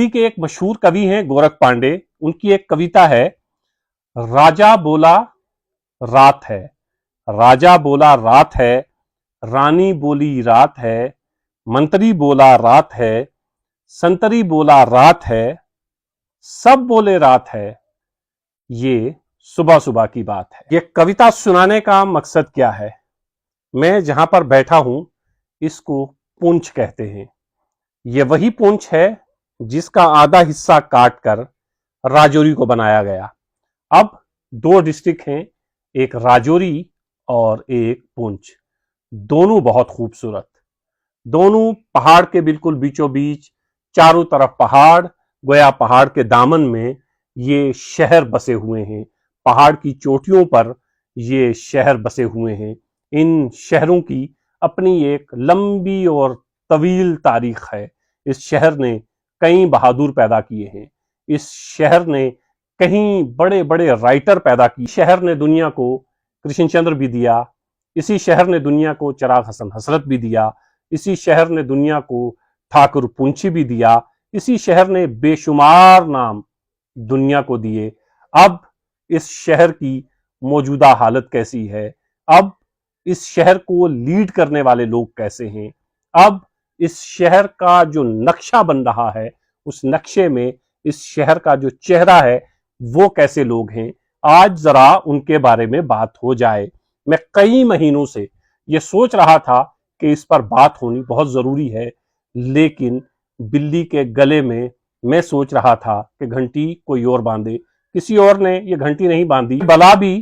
हिंदी के एक मशहूर कवि हैं गोरख पांडे। उनकी एक कविता है, राजा बोला रात है, राजा बोला रात है, रानी बोली रात है, मंत्री बोला रात है, संतरी बोला रात है, सब बोले रात है, ये सुबह सुबह की बात है। ये कविता सुनाने का मकसद क्या है? मैं जहां पर बैठा हूं इसको पूंछ कहते हैं। ये वही पूंछ है जिसका आधा हिस्सा काटकर राजौरी को बनाया गया। अब दो डिस्ट्रिक्ट हैं, एक राजौरी और एक पूंछ। दोनों बहुत खूबसूरत, दोनों पहाड़ के बिल्कुल बीचों बीच, चारों तरफ पहाड़, गोया पहाड़ के दामन में ये शहर बसे हुए हैं। पहाड़ की चोटियों पर ये शहर बसे हुए हैं। इन शहरों की अपनी एक लंबी और तवील तारीख है। इस शहर ने कई बहादुर पैदा किए हैं। इस शहर ने कई बड़े बड़े राइटर पैदा किए। शहर ने दुनिया को कृष्णचंद्र भी दिया, इसी शहर ने दुनिया को चिराग हसन हसरत भी दिया, इसी शहर ने दुनिया को ठाकुर पुंछी भी दिया, इसी शहर ने बेशुमार नाम दुनिया को दिए। अब इस शहर की मौजूदा हालत कैसी है? अब इस शहर को लीड करने वाले लोग कैसे हैं? अब इस शहर का जो नक्शा बन रहा है, उस नक्शे में इस शहर का जो चेहरा है वो कैसे लोग हैं? आज जरा उनके बारे में बात हो जाए। मैं कई महीनों से ये सोच रहा था कि इस पर बात होनी बहुत जरूरी है, लेकिन बिल्ली के गले में मैं सोच रहा था कि घंटी कोई और बांधे। किसी और ने ये घंटी नहीं बांधी। बला भी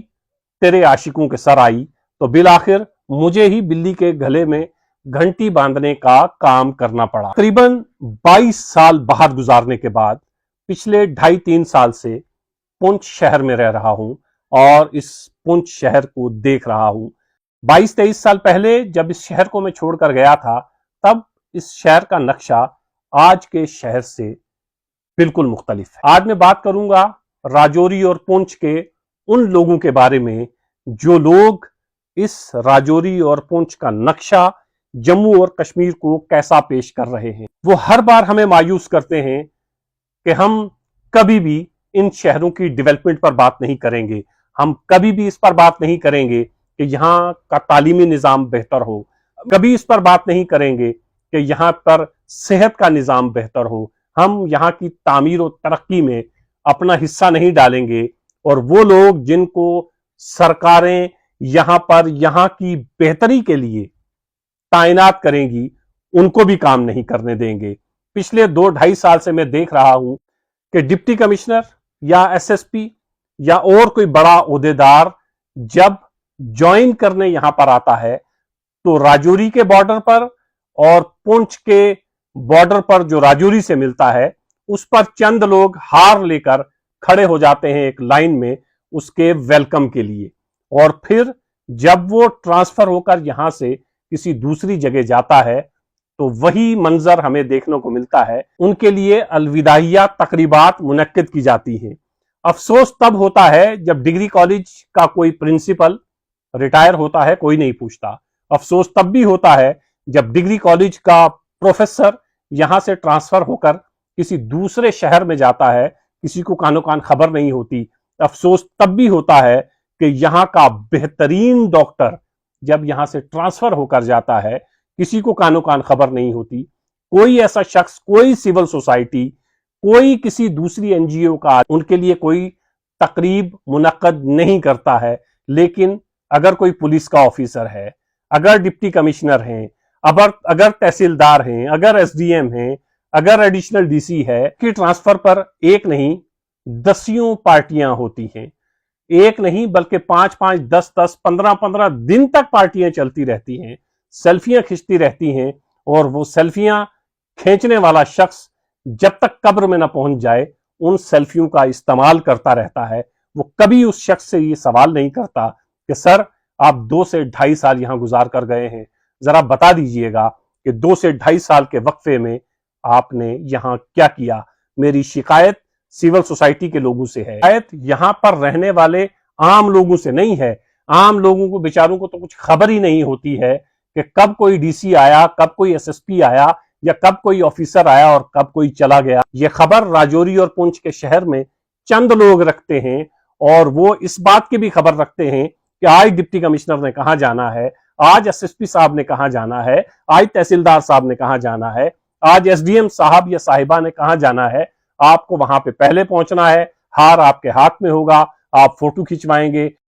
तेरे आशिकों के सर आई, तो बिल आखिर मुझे ही बिल्ली के गले में घंटी बांधने का काम करना पड़ा। तकरीबन 22 साल बाहर गुजारने के बाद पिछले 2.5-3 साल से पुंछ शहर में रह रहा हूं और इस पुंछ शहर को देख रहा हूं। 22-23 साल पहले जब इस शहर को मैं छोड़कर गया था, तब इस शहर का नक्शा आज के शहर से बिल्कुल मुख्तलिफ है। आज मैं बात करूंगा राजौरी और पुंछ के उन लोगों के बारे में जो लोग इस राजौरी और पुंछ का नक्शा जम्मू और कश्मीर को कैसा पेश कर रहे हैं। वो हर बार हमें मायूस करते हैं कि हम कभी भी इन शहरों की डेवलपमेंट पर बात नहीं करेंगे, हम कभी भी इस पर बात नहीं करेंगे कि यहाँ का तालीमी निज़ाम बेहतर हो, कभी इस पर बात नहीं करेंगे कि यहाँ पर सेहत का निज़ाम बेहतर हो, हम यहाँ की तामीर और तरक्की में अपना हिस्सा नहीं डालेंगे। और वो लोग जिनको सरकारें यहाँ पर यहाँ की बेहतरी के लिए तायनात करेंगी, उनको भी काम नहीं करने देंगे। पिछले 2-2.5 साल से मैं देख रहा हूं कि डिप्टी कमिश्नर या एसएसपी या और कोई बड़ा ओहदेदार जब ज्वाइन करने यहां पर आता है, तो राजौरी के बॉर्डर पर और पुंछ के बॉर्डर पर जो राजौरी से मिलता है, उस पर चंद लोग हार लेकर खड़े हो जाते हैं एक लाइन में उसके वेलकम के लिए। और फिर जब वो ट्रांसफर होकर यहां से किसी दूसरी जगह जाता है, तो वही मंजर हमें देखने को मिलता है। उनके लिए अलविदाइया तकरीबात मुनक्किद की जाती हैं। अफसोस तब होता है जब डिग्री कॉलेज का कोई प्रिंसिपल रिटायर होता है, कोई नहीं पूछता। अफसोस तब भी होता है जब डिग्री कॉलेज का प्रोफेसर यहां से ट्रांसफर होकर किसी दूसरे शहर में जाता है, किसी को कानो कान खबर नहीं होती। अफसोस तब भी होता है कि यहाँ का बेहतरीन डॉक्टर जब यहां से ट्रांसफर होकर जाता है, किसी को कानो कान खबर नहीं होती। कोई ऐसा शख्स, कोई सिविल सोसाइटी, कोई किसी दूसरी एनजीओ का उनके लिए कोई तकरीब मुनक्कद नहीं करता है। लेकिन अगर कोई पुलिस का ऑफिसर है, अगर डिप्टी कमिश्नर हैं, अगर तहसीलदार हैं, अगर एसडीएम हैं, अगर एडिशनल डीसी है, कि ट्रांसफर पर एक नहीं दसियों पार्टियां होती हैं। एक नहीं बल्कि 5-5, 10-10, 15-15 दिन तक पार्टियां चलती रहती हैं, सेल्फियां खींचती रहती हैं। और वो सेल्फियां खींचने वाला शख्स जब तक कब्र में ना पहुंच जाए, उन सेल्फियों का इस्तेमाल करता रहता है। वो कभी उस शख्स से ये सवाल नहीं करता कि सर, आप 2 से 2.5 साल यहां गुजार कर गए हैं, जरा बता दीजिएगा कि 2 से 2.5 साल के वक्फे में आपने यहां क्या किया। मेरी शिकायत सिविल सोसाइटी के लोगों से है, शिकायत यहां पर रहने वाले आम लोगों से नहीं है। आम लोगों को, बेचारों को तो कुछ खबर ही नहीं होती है कि कब कोई डीसी आया, कब कोई एसएसपी आया, या कब कोई ऑफिसर आया और कब कोई चला गया। ये खबर राजौरी और पुंछ के शहर में चंद लोग रखते हैं और वो इस बात की भी खबर रखते हैं कि आज डिप्टी कमिश्नर ने कहां जाना है, आज एसएसपी साहब ने कहां जाना है, आज तहसीलदार साहब ने कहां जाना है, आज एसडीएम साहब या साहिबा ने कहां जाना है। आपको वहां पे पहले पहुंचना है, हार आपके हाथ में होगा, आप फोटो खिंचवाएंगे।